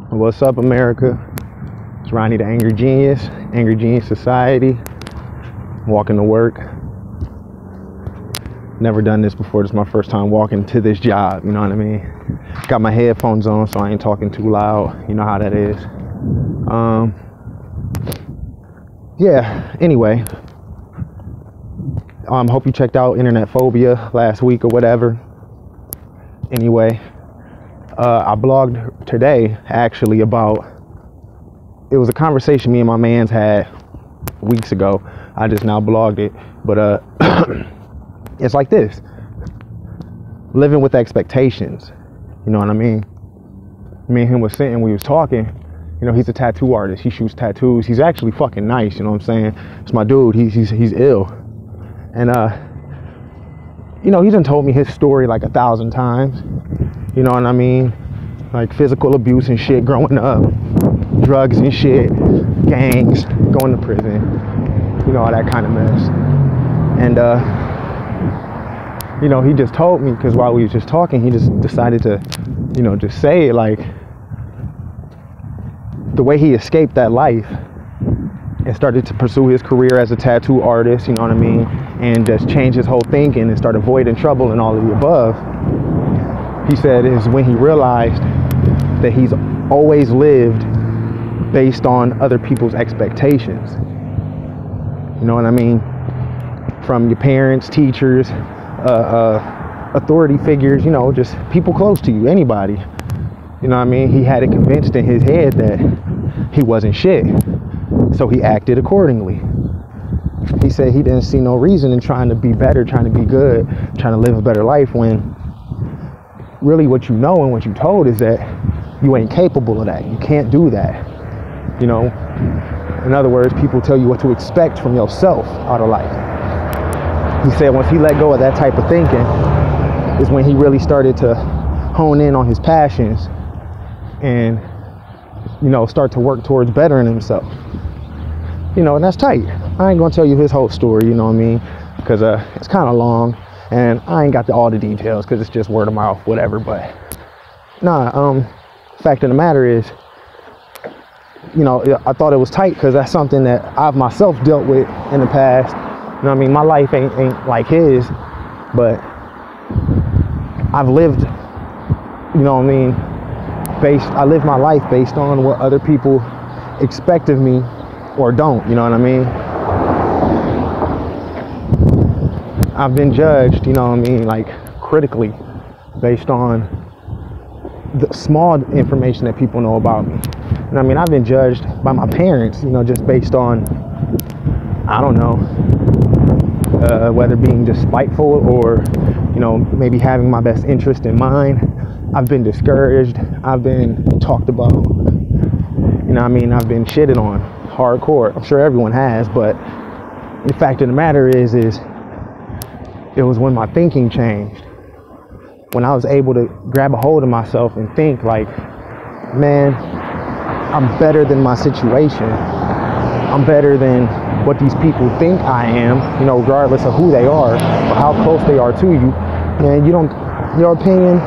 What's up, America? It's Ronnie the Angry Genius, Angry Genius Society. Walking to work. Never done this before. This is my first time walking to this job, you know what I mean? Got my headphones on so I ain't talking too loud. You know how that is. Yeah, anyway. Hope you checked out Internet Phobia last week or whatever. Anyway, I blogged today actually about, it was a conversation me and my mans had weeks ago. I just now blogged it, but it's like this: living with expectations. You know what I mean? Me and him was sitting, we was talking. You know, he's a tattoo artist. He shoots tattoos. He's actually fucking nice. You know what I'm saying? It's my dude. He's ill, and you know, he done told me his story like 1,000 times. You know what I mean? Like physical abuse and shit growing up, drugs and shit, gangs, going to prison, you know, all that kind of mess. And you know, he just told me, because while we was just talking, he just decided to, you know, just say it, like the way he escaped that life and started to pursue his career as a tattoo artist, you know what I mean, and just change his whole thinking and start avoiding trouble and all of the above. He said is when he realized that he's always lived based on other people's expectations. You know what I mean? From your parents, teachers, authority figures, you know, just people close to you, anybody. You know what I mean? He had it convinced in his head that he wasn't shit. So he acted accordingly. He said he didn't see no reason in trying to be better, trying to be good, trying to live a better life, when really what you know and what you told is that you ain't capable of that. You can't do that. You know, in other words, people tell you what to expect from yourself out of life. He said once he let go of that type of thinking is when he really started to hone in on his passions and, you know, start to work towards bettering himself. You know, and that's tight. I ain't gonna tell you his whole story, you know what I mean? Because it's kind of long and I ain't got all the details because it's just word of mouth, whatever. But nah, fact of the matter is, you know, I thought it was tight because that's something that I've myself dealt with in the past. You know what I mean? My life ain't like his, but I've lived, you know what I mean, I live my life based on what other people expect of me or don't, you know what I mean? I've been judged, you know what I mean, like critically based on the small information that people know about me. And I mean, I've been judged by my parents, you know, just based on, I don't know, whether being just spiteful or, you know, maybe having my best interest in mind. I've been discouraged. I've been talked about. You know what I mean? I've been shitted on hardcore. I'm sure everyone has, but the fact of the matter is it was when my thinking changed. When I was able to grab a hold of myself and think like, man, I'm better than my situation. I'm better than what these people think I am, you know, regardless of who they are or how close they are to you. Man, your opinion,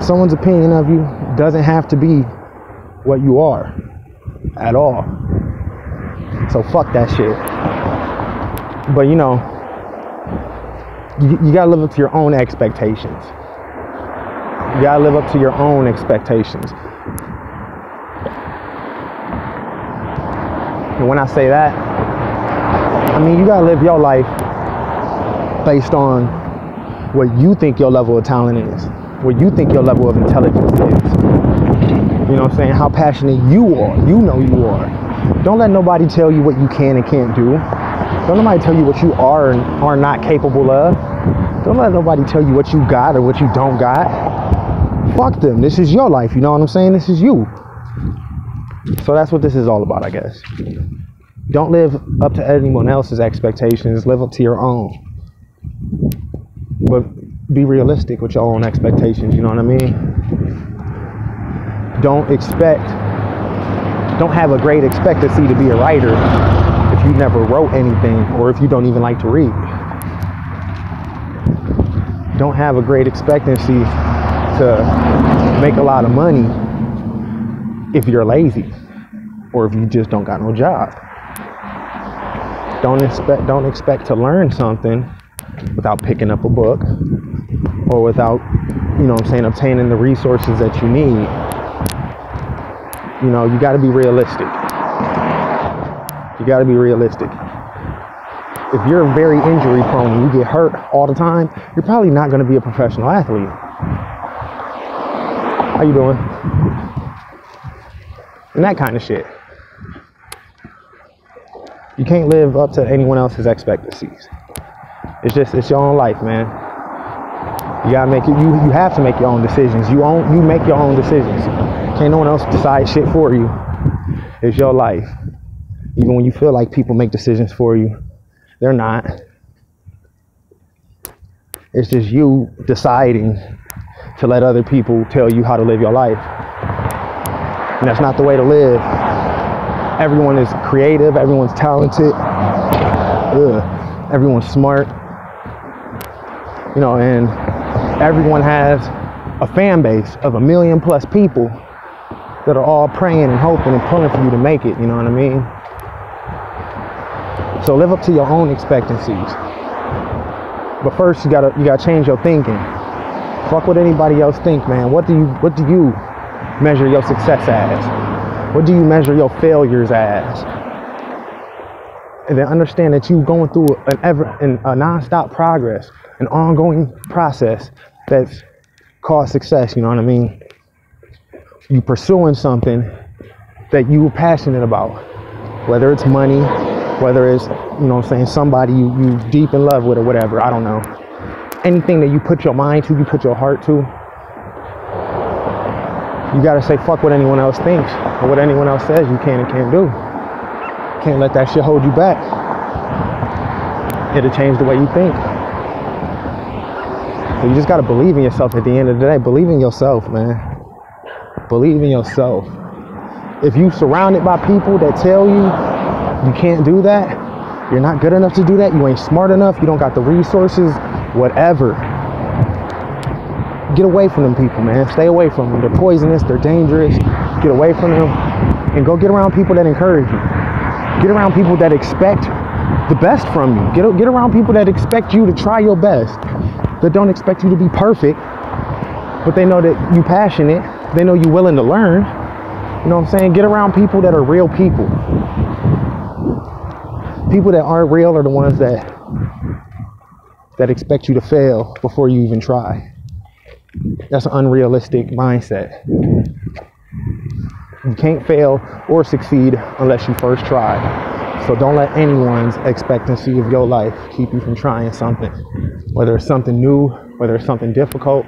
someone's opinion of you doesn't have to be what you are at all. So fuck that shit. But you know, you gotta live up to your own expectations. You gotta live up to your own expectations. And when I say that, I mean, you gotta live your life based on what you think your level of talent is, what you think your level of intelligence is. You know what I'm saying? How passionate you are. You know you are. Don't let nobody tell you what you can and can't do. Don't nobody tell you what you are and are not capable of. Don't let nobody tell you what you got or what you don't got. Fuck them. This is your life. You know what I'm saying? This is you. So that's what this is all about, I guess. Don't live up to anyone else's expectations. Live up to your own. But be realistic with your own expectations. You know what I mean? Don't have a great expectancy to be a writer if you never wrote anything or if you don't even like to read. Don't have a great expectancy to make a lot of money if you're lazy or if you just don't got no job. Don't expect to learn something without picking up a book or without, you know what I'm saying, obtaining the resources that you need. You know, you got to be realistic. You got to be realistic. If you're very injury prone and you get hurt all the time, you're probably not going to be a professional athlete. How you doing? And that kind of shit. You can't live up to anyone else's expectancies. It's your own life, man. You gotta make it. You have to make your own decisions. You make your own decisions. Can't no one else decide shit for you. It's your life. Even when you feel like people make decisions for you, they're not. It's just you deciding to let other people tell you how to live your life. And that's not the way to live. Everyone is creative, everyone's talented, everyone's smart, you know, and everyone has a fan base of 1 million+ people that are all praying and hoping and pulling for you to make it, you know what I mean? So live up to your own expectancies. But first you gotta change your thinking. Fuck what anybody else think, man. What do you measure your success as? What do you measure your failures as? And then understand that you're going through a non-stop progress, an ongoing process that's called success, you know what I mean? You pursuing something that you're passionate about, whether it's money, whether it's, you know what I'm saying, somebody you deep in love with or whatever, I don't know. Anything that you put your mind to, you put your heart to, you gotta say fuck what anyone else thinks or what anyone else says you can and can't do. Can't let that shit hold you back. It'll change the way you think. So you just gotta believe in yourself at the end of the day. Believe in yourself, man. Believe in yourself. If you surrounded by people that tell you you can't do that, you're not good enough to do that, you ain't smart enough, you don't got the resources, whatever. Get away from them people, man. Stay away from them. They're poisonous. They're dangerous. Get away from them and go get around people that encourage you. Get around people that expect the best from you. Get around people that expect you to try your best. That don't expect you to be perfect, but they know that you're passionate. They know you're willing to learn. You know what I'm saying? Get around people that are real people. People that aren't real are the ones that expect you to fail before you even try. That's an unrealistic mindset. You can't fail or succeed unless you first try. So don't let anyone's expectancy of your life keep you from trying something. Whether it's something new, whether it's something difficult,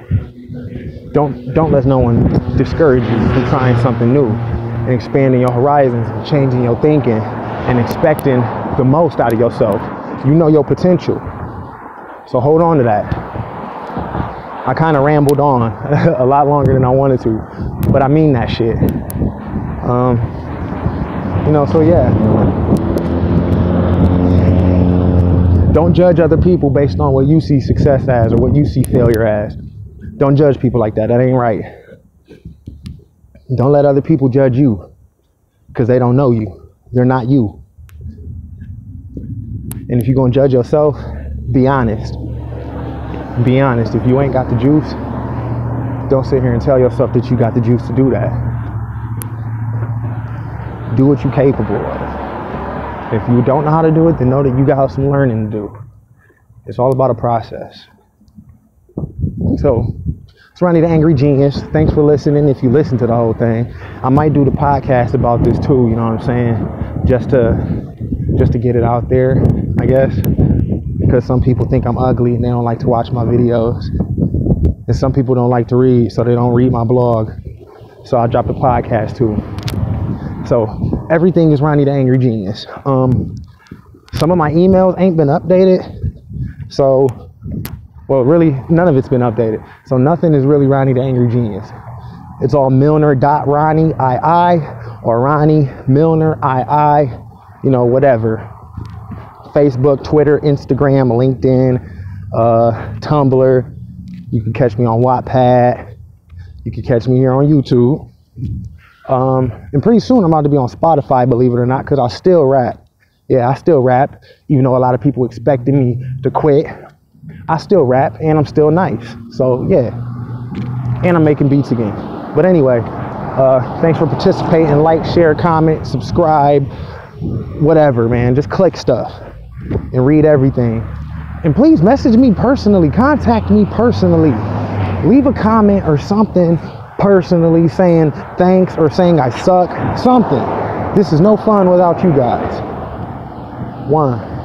don't let no one discourage you from trying something new and expanding your horizons and changing your thinking and expecting the most out of yourself. You know your potential. So hold on to that. I kind of rambled on a lot longer than I wanted to, but I mean that shit. You know, so yeah. Don't judge other people based on what you see success as or what you see failure as. Don't judge people like that. That ain't right. Don't let other people judge you because they don't know you. They're not you. And if you're going to judge yourself, be honest. Be honest. If you ain't got the juice, don't sit here and tell yourself that you got the juice to do that. Do what you're capable of. If you don't know how to do it, then know that you got some learning to do. It's all about a process. So, it's Ronnie the Angry Genius. Thanks for listening. If you listen to the whole thing, I might do the podcast about this too. You know what I'm saying? Just to get it out there, I guess. Because some people think I'm ugly and they don't like to watch my videos. And some people don't like to read, so they don't read my blog. So I'll drop the podcast too. So everything is Ronnie the Angry Genius. Some of my emails ain't been updated. So, well, really, none of it's been updated. So nothing is really Ronnie the Angry Genius. It's all milner.ronnieii or Ronnie milner.ronnieii, you know, whatever. Facebook, Twitter, Instagram, LinkedIn, Tumblr. You can catch me on Wattpad. You can catch me here on YouTube. And pretty soon I'm about to be on Spotify, believe it or not, because I still rap. Yeah, I still rap, even though a lot of people expected me to quit. I still rap, and I'm still nice. So yeah, and I'm making beats again. But anyway, thanks for participating. Like, share, comment, subscribe, whatever, man. Just click stuff and read everything. And please message me personally. Contact me personally. Leave a comment or something personally saying thanks or saying I suck. Something. This is no fun without you guys. One.